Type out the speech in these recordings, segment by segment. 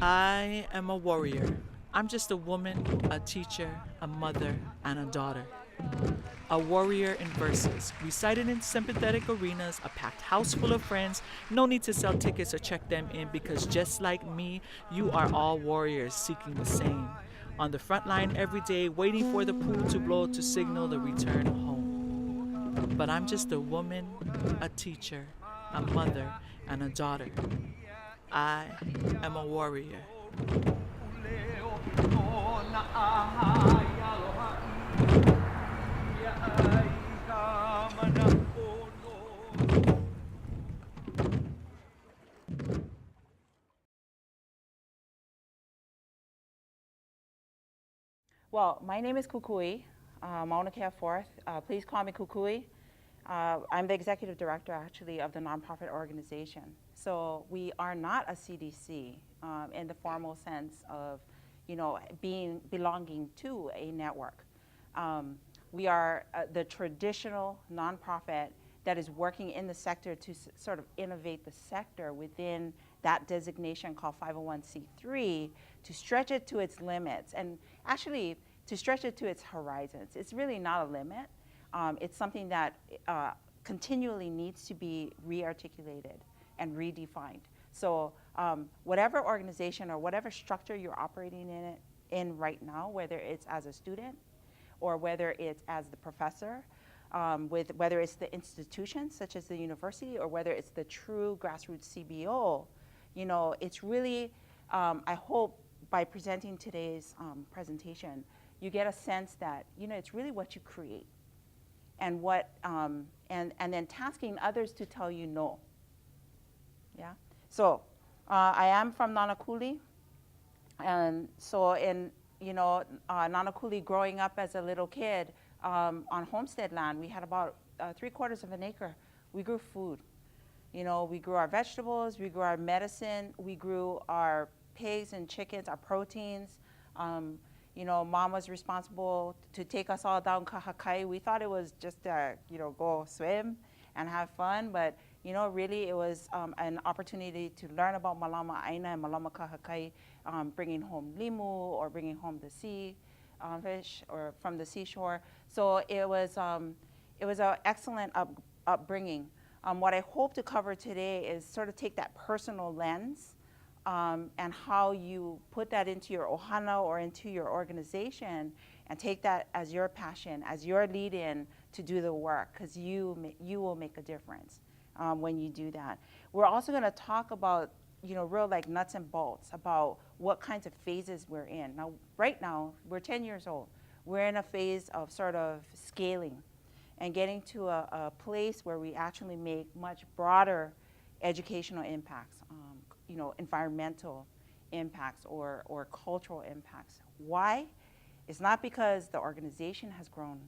I am a warrior. I'm just a woman, a teacher, a mother, and a daughter. A warrior in verses, recited in sympathetic arenas, a packed house full of friends. No need to sell tickets or check them in because just like me, you are all warriors seeking the same. On the front line every day, waiting for the pool to blow to signal the return home. But I'm just a woman, a teacher, a mother, and a daughter. I am a warrior. Well, my name is Kukui, Maunakea-Forth. Please call me Kukui. I'm the executive director, actually, of the nonprofit organization. So we are not a CDC in the formal sense of, belonging to a network. We are the traditional nonprofit that is working in the sector to sort of innovate the sector within that designation called 501c3 to stretch it to its limits and actually to stretch it to its horizons. It's really not a limit. It's something that continually needs to be re-articulated and redefined. So whatever organization or whatever structure you're operating in right now, whether it's as a student or whether it's as the professor, whether it's the institution such as the university or whether it's the true grassroots CBO, it's really, I hope by presenting today's presentation, you get a sense that, it's really what you create and what, and then tasking others to tell you no. Yeah. So I am from Nanakuli, and so in Nanakuli, growing up as a little kid on homestead land, we had about 3/4 of an acre. We grew food. We grew our vegetables, we grew our medicine, we grew our pigs and chickens, our proteins. Mom was responsible to take us all down Kahakai. We thought it was just go swim and have fun, but really it was an opportunity to learn about malama aina and malama kahakai, bringing home limu or bringing home the sea fish or from the seashore. So it was an excellent upbringing. What I hope to cover today is sort of take that personal lens and how you put that into your ohana or into your organization and take that as your passion, as your lead-in to do the work, because you will make a difference when you do that. We're also going to talk about, real like nuts and bolts about what kinds of phases we're in. Now, right now, we're 10 years old. We're in a phase of sort of scaling and getting to a place where we actually make much broader educational impacts, environmental impacts or cultural impacts. Why? It's not because the organization has grown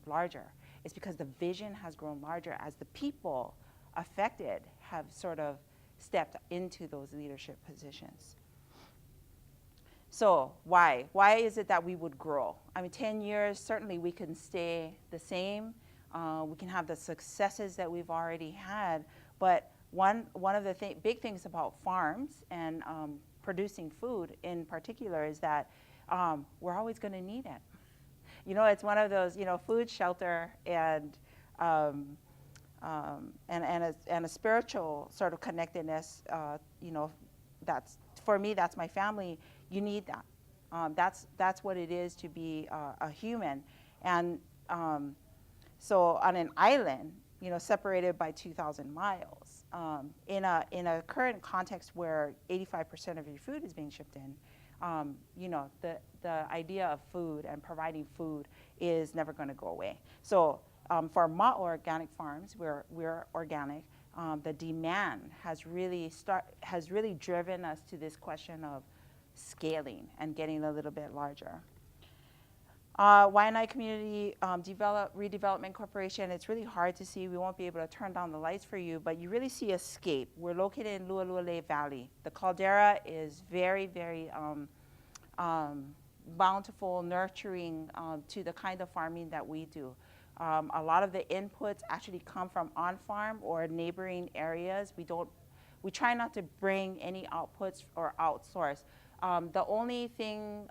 larger. It's because the vision has grown larger as the people affected have sort of stepped into those leadership positions. So why? Why is it that we would grow? 10 years, certainly we can stay the same. We can have the successes that we've already had, but one of the big things about farms and producing food in particular is that we're always going to need it. It's one of those, food, shelter, and a spiritual sort of connectedness. That's for me. That's my family. You need that. That's what it is to be a human, and so on an island, separated by 2,000 miles, in a current context where 85% of your food is being shipped in, the idea of food and providing food is never going to go away. So for Ma'o organic farms, we're organic. The demand has really driven us to this question of scaling and getting a little bit larger. Waiʻanae Community Redevelopment Corporation, it's really hard to see. We won't be able to turn down the lights for you, but you really see escape. We're located in Lualualei Valley. The caldera is very, very bountiful, nurturing to the kind of farming that we do. A lot of the inputs actually come from on-farm or neighboring areas. We try not to bring any outputs or outsource. The only thing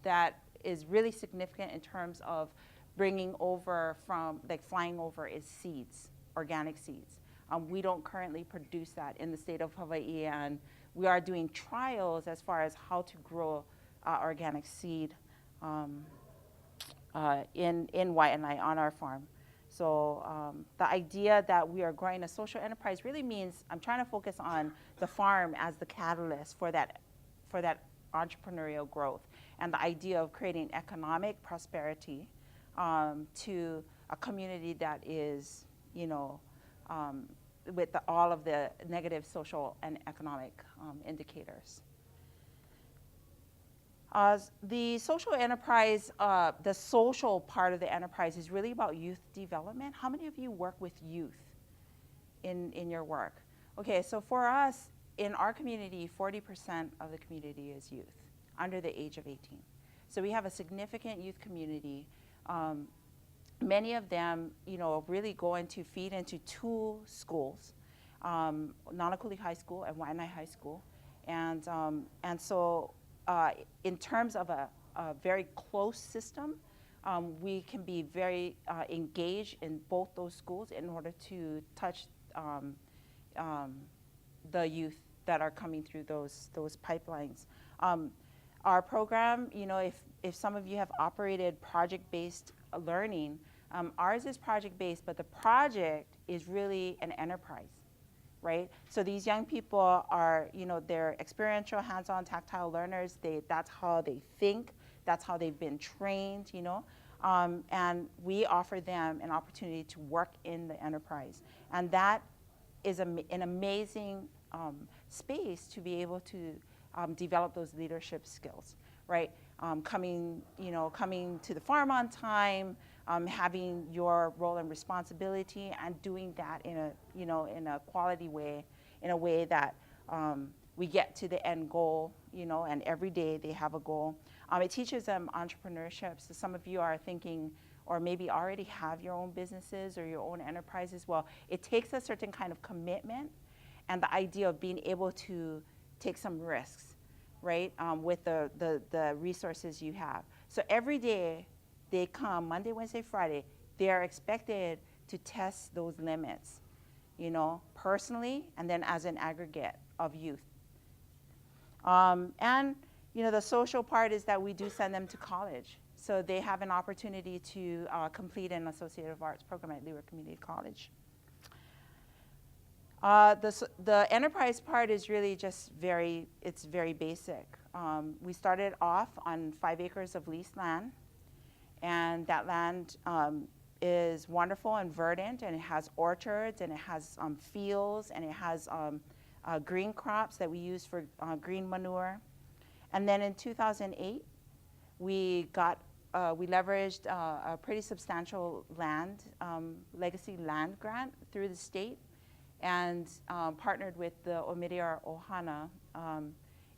that is really significant in terms of bringing over from, like flying over, is seeds, organic seeds. We don't currently produce that in the state of Hawaii, and we are doing trials as far as how to grow organic seed in Waiʻanae on our farm. So the idea that we are growing a social enterprise really means I'm trying to focus on the farm as the catalyst for that entrepreneurial growth, and the idea of creating economic prosperity to a community that is, with all of the negative social and economic indicators. The social enterprise, the social part of the enterprise is really about youth development. How many of you work with youth in your work? Okay, so for us, in our community, 40% of the community is youth under the age of 18. So we have a significant youth community. Many of them, really feed into two schools, Nanakuli High School and Waiʻanae High School. And so in terms of a very close system, we can be very engaged in both those schools in order to touch the youth that are coming through those pipelines. Our program, if some of you have operated project-based learning, ours is project-based, but the project is really an enterprise, right? So these young people are, they're experiential, hands-on, tactile learners. That's how they think. That's how they've been trained, and we offer them an opportunity to work in the enterprise. And that is an amazing space to be able to develop those leadership skills, right? Coming to the farm on time, having your role and responsibility, and doing that in a quality way, in a way that we get to the end goal, and every day they have a goal. It teaches them entrepreneurship. So some of you are thinking, or maybe already have your own businesses or your own enterprises. Well, it takes a certain kind of commitment and the idea of being able to take some risks, right, with the resources you have. So every day they come, Monday, Wednesday, Friday, they are expected to test those limits, personally, and then as an aggregate of youth. And the social part is that we do send them to college. So they have an opportunity to complete an associative arts program at Leeward Community College. The enterprise part is really just very basic. We started off on 5 acres of leased land, and that land is wonderful and verdant, and it has orchards, and it has fields, and it has green crops that we use for green manure. And then in 2008, we leveraged a pretty substantial legacy land grant through the state, and partnered with the Omidyar Ohana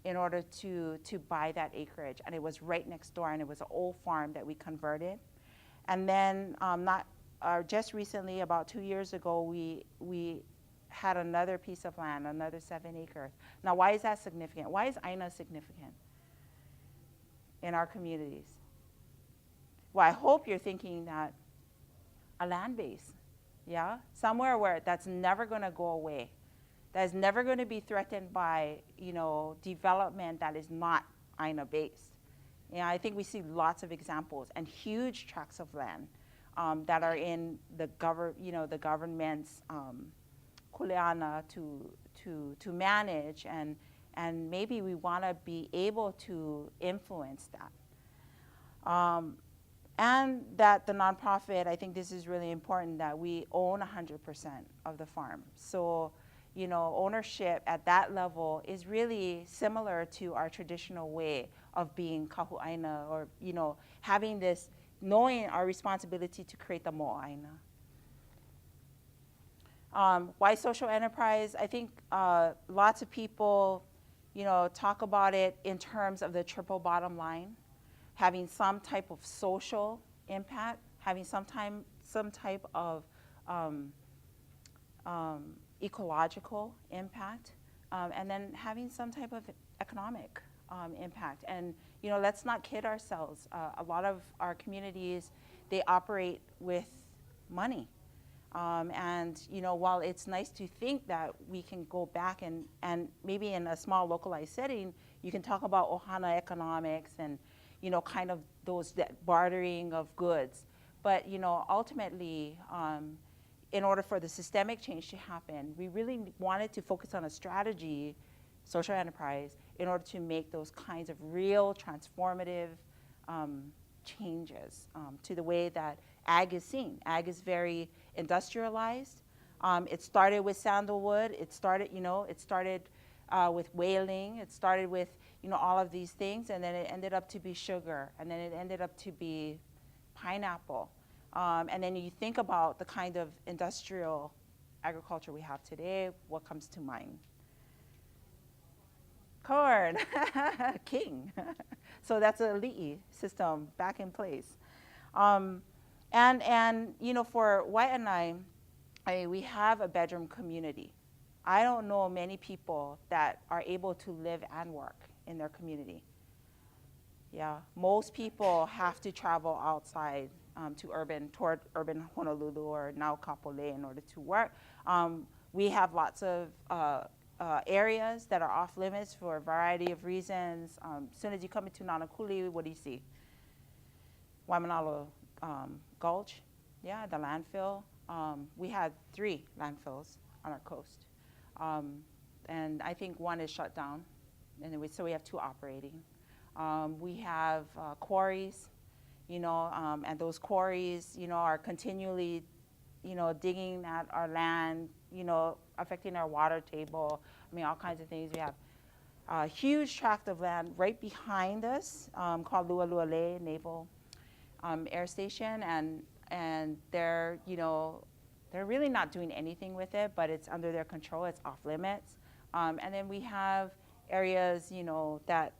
in order to buy that acreage. And it was right next door, and it was an old farm that we converted. And then just recently, about 2 years ago, we had another piece of land, another 7 acres. Now, why is that significant? Why is Aina significant in our communities? Well, I hope you're thinking that a land base, yeah? Somewhere where that's never gonna go away, that is never gonna be threatened by, development that is not Aina based. I think we see lots of examples and huge tracts of land that are in the government's kuleana to manage, and maybe we wanna be able to influence that. And that the nonprofit, I think this is really important, that we own 100% of the farm. So, ownership at that level is really similar to our traditional way of being kahu'aina, or, having this, knowing our responsibility to create the mo'aina. Why social enterprise? I think lots of people, talk about it in terms of the triple bottom line, having some type of social impact, having some type of ecological impact, and then having some type of economic impact. And let's not kid ourselves. A lot of our communities, they operate with money. And while it's nice to think that we can go back and maybe in a small localized setting, you can talk about ohana economics and kind of that bartering of goods. But ultimately, in order for the systemic change to happen, we really wanted to focus on a strategy, social enterprise, in order to make those kinds of real transformative changes to the way that ag is seen. Ag is very industrialized. It started with sandalwood. It started with whaling. It started with all of these things, and then it ended up to be sugar, and then it ended up to be pineapple. And then you think about the kind of industrial agriculture we have today, what comes to mind? Corn, king. So that's a li'i system back in place. And for Waiʻanae, we have a bedroom community. I don't know many people that are able to live and work in their community. Yeah, most people have to travel outside toward urban Honolulu or now Kapolei in order to work. We have lots of areas that are off limits for a variety of reasons. As soon as you come into Nanakuli, what do you see? Waimanalo Gulch, yeah, the landfill. We had 3 landfills on our coast. And I think 1 is shut down, and so we have 2 operating. We have quarries, and those quarries, are continually, digging at our land, affecting our water table. I mean, all kinds of things. We have a huge tract of land right behind us called Lualuale Naval Air Station, and they're really not doing anything with it, but it's under their control. It's off limits. And then we have areas, that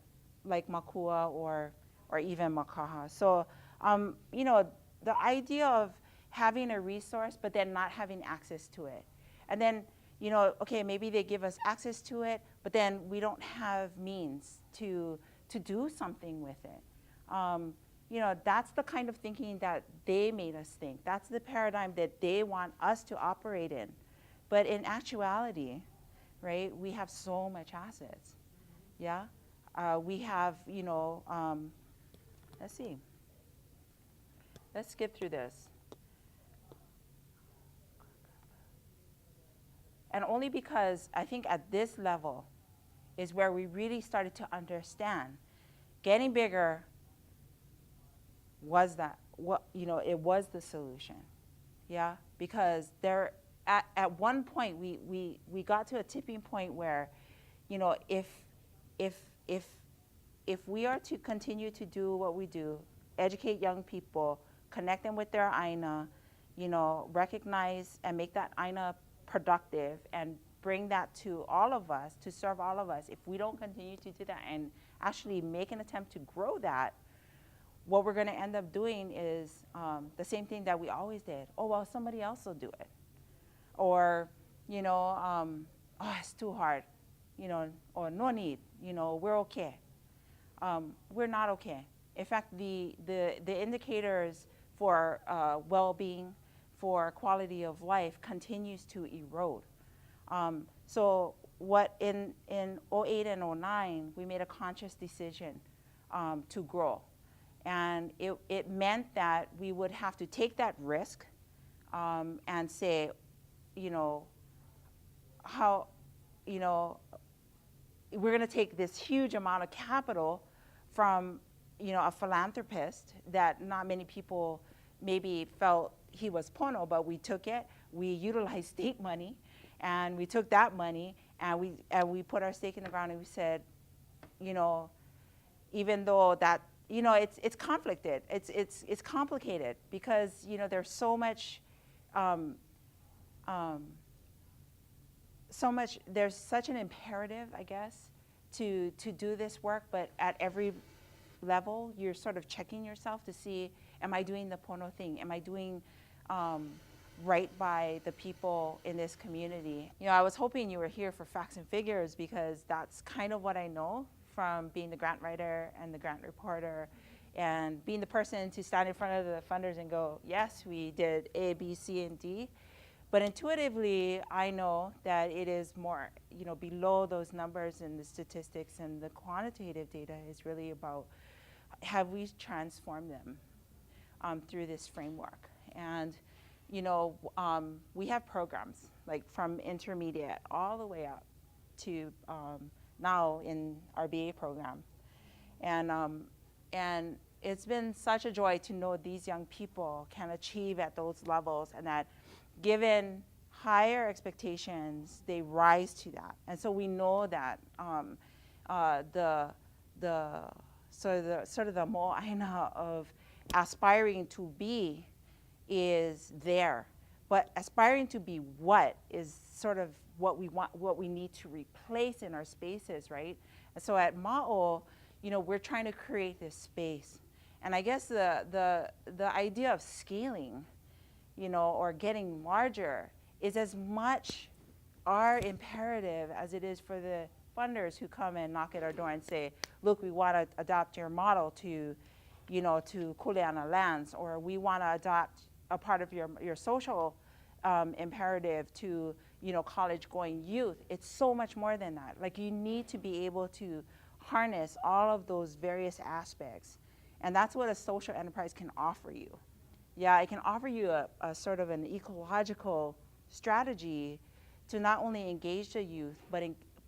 like Makua or even Makaha. So, the idea of having a resource, but then not having access to it. And then, okay, maybe they give us access to it, but then we don't have means to do something with it. That's the kind of thinking that they made us think. That's the paradigm that they want us to operate in. But in actuality, right, we have so much assets, yeah? We have, let's see. Let's skip through this. And only because I think at this level is where we really started to understand getting bigger was it was the solution, yeah? Because at one point we got to a tipping point where, if we are to continue to do what we do, educate young people, connect them with their aina, recognize and make that aina productive and bring that to all of us, to serve all of us, if we don't continue to do that and actually make an attempt to grow that, what we're going to end up doing is the same thing that we always did. Oh, well, somebody else will do it. Or, oh, it's too hard, or no need, we're okay. We're not okay. In fact, the indicators for well-being, for quality of life continues to erode. So what in 08 and 09, we made a conscious decision to grow. And it meant that we would have to take that risk and say, how, we're gonna take this huge amount of capital from, a philanthropist that not many people maybe felt he was pono, but we took it, we utilized state money, and we took that money and we put our stake in the ground and we said, even though that, it's conflicted, it's complicated because, there's so much, there's such an imperative, I guess, to do this work, but at every level, you're sort of checking yourself to see, am I doing the pono thing? Am I doing right by the people in this community? I was hoping you were here for facts and figures because that's kind of what I know from being the grant writer and the grant reporter and being the person to stand in front of the funders and go, yes, we did A, B, C, and D. But intuitively, I know that it is more, below those numbers and the statistics and the quantitative data is really about, have we transformed them through this framework? And, we have programs, like from intermediate all the way up to now in our BA program. And it's been such a joy to know these young people can achieve at those levels, and that given higher expectations, they rise to that. And so we know that the mo'aina of aspiring to be is there, but aspiring to be what is sort of what we want, what we need to replace in our spaces, right? And so at Ma'o, we're trying to create this space. And I guess the idea of scaling, or getting larger is as much our imperative as it is for the funders who come and knock at our door and say, look, we want to adopt your model to Kuleana lands, or we want to adopt a part of your social imperative to, college-going youth. It's so much more than that. Like, you need to be able to harness all of those various aspects. And that's what a social enterprise can offer you. Yeah, it can offer you a sort of an ecological strategy to not only engage the youth,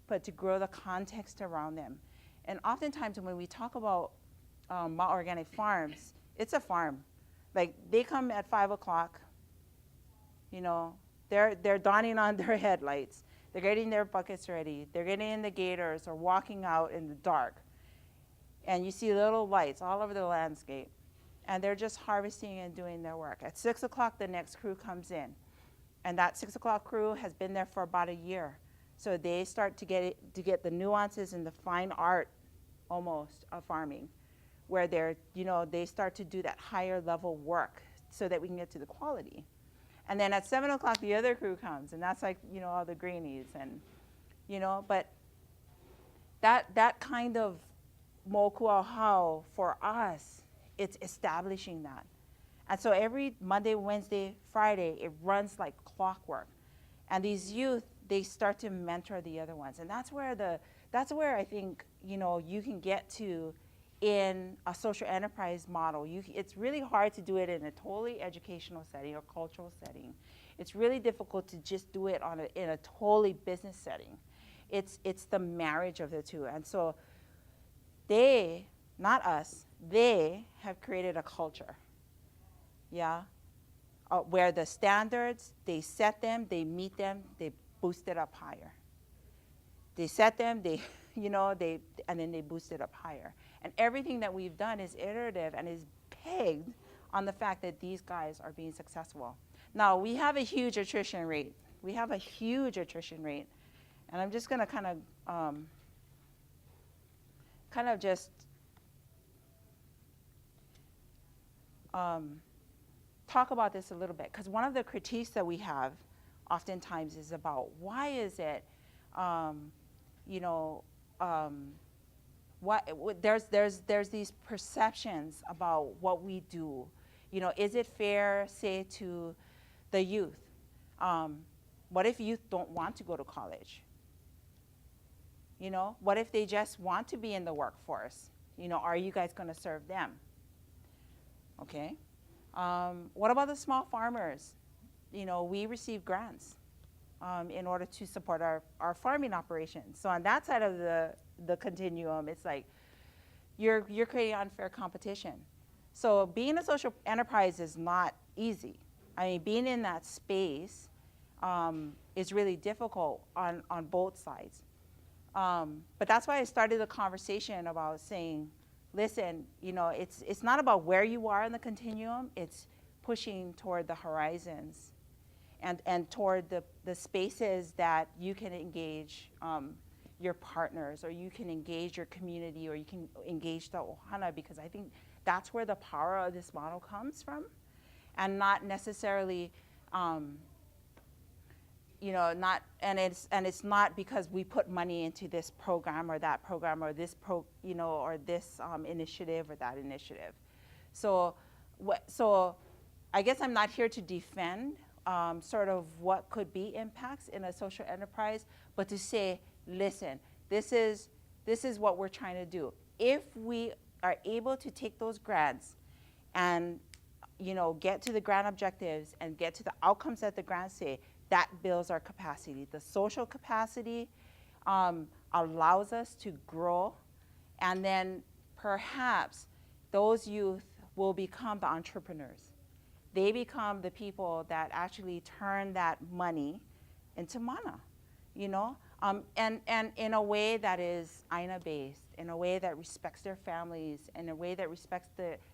but to grow the context around them. And oftentimes when we talk about organic farms, it's a farm. Like, they come at 5 o'clock, they're donning on their headlights, they're getting their buckets ready, they're getting in the gators or walking out in the dark. And you see little lights all over the landscape. And they're just harvesting and doing their work. At 6 o'clock, the next crew comes in. And that 6 o'clock crew has been there for about a year. So they start to get the nuances and the fine art, almost, of farming, where they start to do that higher level work so that we can get to the quality. And then at 7 o'clock, the other crew comes, and that's like, all the greenies. And, but that kind of moku ahau for us, it's establishing that. And so every Monday, Wednesday, Friday, it runs like clockwork. And these youth, they start to mentor the other ones. And that's where I think, you can get to in a social enterprise model. It's really hard to do it in a totally educational setting or cultural setting. It's really difficult to just do it in a totally business setting. It's the marriage of the two. And so they, not us, they have created a culture, where the standards, they set them, they meet them, they boost it up higher. They set them, and then they boost it up higher. And everything that we've done is iterative and is pegged on the fact that these guys are being successful. Now, we have a huge attrition rate. And I'm just gonna kind of just talk about this a little bit, because one of the critiques that we have oftentimes is about why is it, there's these perceptions about what we do. Is it fair, say, to the youth? What if youth don't want to go to college? What if they just want to be in the workforce? Are you guys going to serve them? Okay. What about the small farmers? We receive grants in order to support our farming operations. So on that side of the continuum, it's like you're creating unfair competition. So being a social enterprise is not easy. I mean, being in that space is really difficult on both sides. But that's why I started the conversation about saying, listen, it's not about where you are in the continuum, it's pushing toward the horizons and toward the spaces that you can engage your partners, or you can engage your community, or you can engage the ohana, because I think that's where the power of this model comes from, and not necessarily it's not because we put money into this program or that program or this or this initiative or that initiative. So I guess I'm not here to defend sort of what could be impacts in a social enterprise, but to say, listen, this is what we're trying to do. If we are able to take those grants and get to the grant objectives and get to the outcomes that the grants say, that builds our capacity. The social capacity allows us to grow, and then perhaps those youth will become the entrepreneurs. They become the people that actually turn that money into mana, and in a way that is aina-based, in a way that respects their families, in a way that respects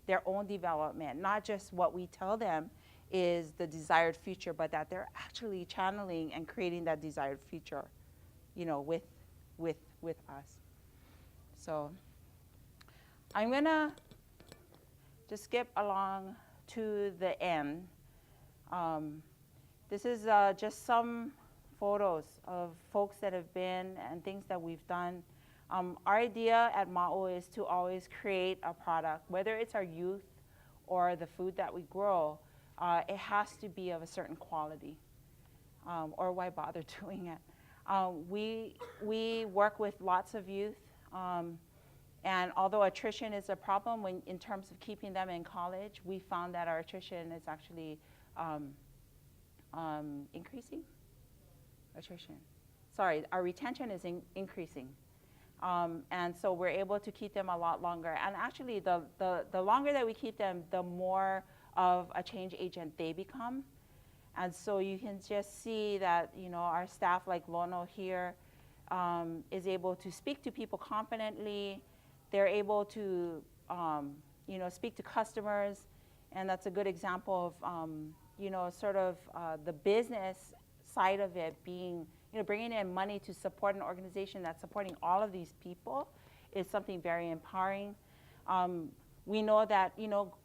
their own development, not just what we tell them is the desired future, but that they're actually channeling and creating that desired future, with us. So I'm gonna just skip along to the end. This is just some photos of folks that have been and things that we've done. Our idea at Ma'o is to always create a product, whether it's our youth or the food that we grow. It has to be of a certain quality, or why bother doing it? We work with lots of youth, and although attrition is a problem in terms of keeping them in college, we found that our attrition is actually increasing. Our retention is increasing. And so we're able to keep them a lot longer. And actually, the longer that we keep them, the more of a change agent they become. And so you can just see that, our staff like Lono here is able to speak to people confidently. They're able to, speak to customers. And that's a good example of, the business side of it being, bringing in money to support an organization that's supporting all of these people is something very empowering. We know that,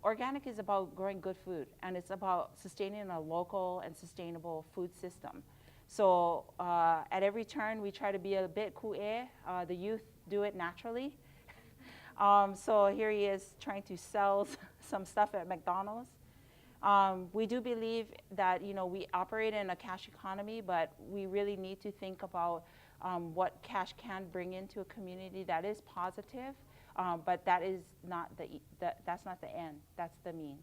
organic is about growing good food, and it's about sustaining a local and sustainable food system. So at every turn, we try to be a bit ku'e. The youth do it naturally. So here he is trying to sell some stuff at McDonald's. We do believe that, we operate in a cash economy, but we really need to think about what cash can bring into a community that is positive, but that is not that's not the end, that's the means.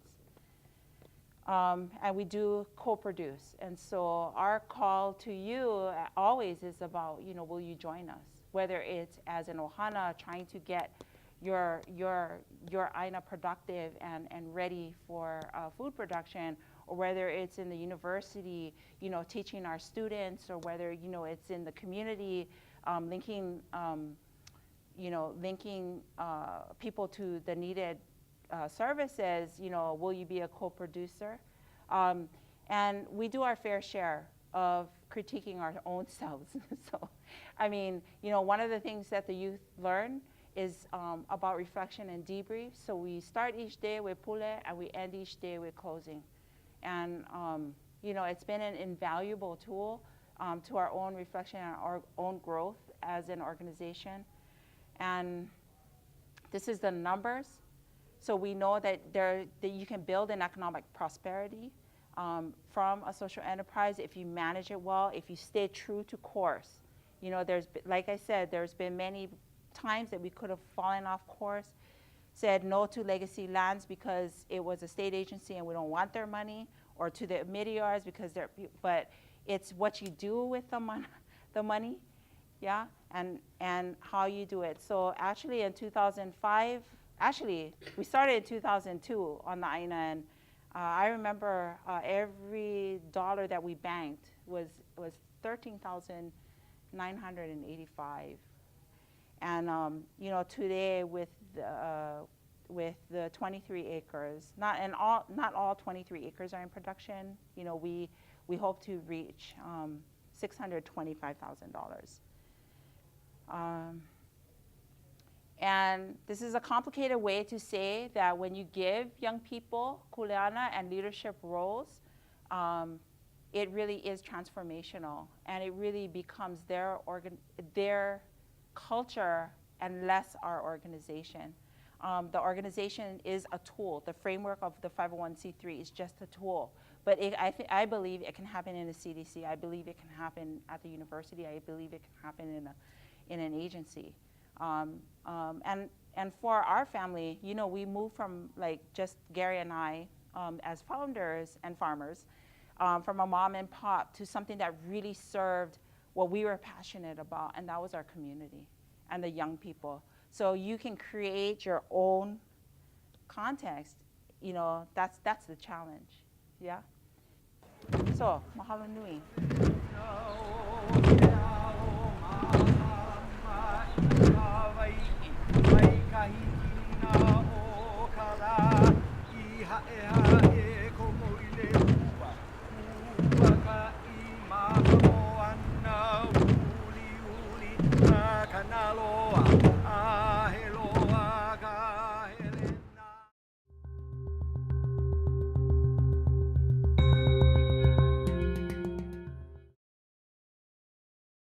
And we do co-produce. And so our call to you always is about, will you join us? Whether it's as an ohana trying to get your aina productive and ready for food production, or whether it's in the university, teaching our students, or whether, it's in the community, linking people to the needed services, will you be a co-producer? And we do our fair share of critiquing our own selves. So, one of the things that the youth learn is about reflection and debrief. So we start each day with pule, and we end each day with closing. And, it's been an invaluable tool to our own reflection and our own growth as an organization. And this is the numbers. So we know that you can build an economic prosperity from a social enterprise if you manage it well, if you stay true to course. Like I said, there's been many times that we could have fallen off course, said no to legacy lands because it was a state agency and we don't want their money, or to the Midiars because but it's what you do with the money, yeah, and how you do it. So actually in 2005, we started in 2002 on the aina, and I remember every dollar that we banked was $13,985. And today with the 23 acres, not all 23 acres are in production. We hope to reach $625,000. And this is a complicated way to say that when you give young people kuleana and leadership roles, it really is transformational, and it really becomes their culture and less our organization. The organization is a tool. The framework of the 501c3 is just a tool. But I believe it can happen in a CDC. I believe it can happen at the university. I believe it can happen in an agency. And for our family, you know, we moved from like just Gary and I as founders and farmers, from a mom and pop to something that really served what we were passionate about, and that was our community and the young people. So you can create your own context, you know, that's the challenge, yeah? So, mahalo nui. Waiʻanae.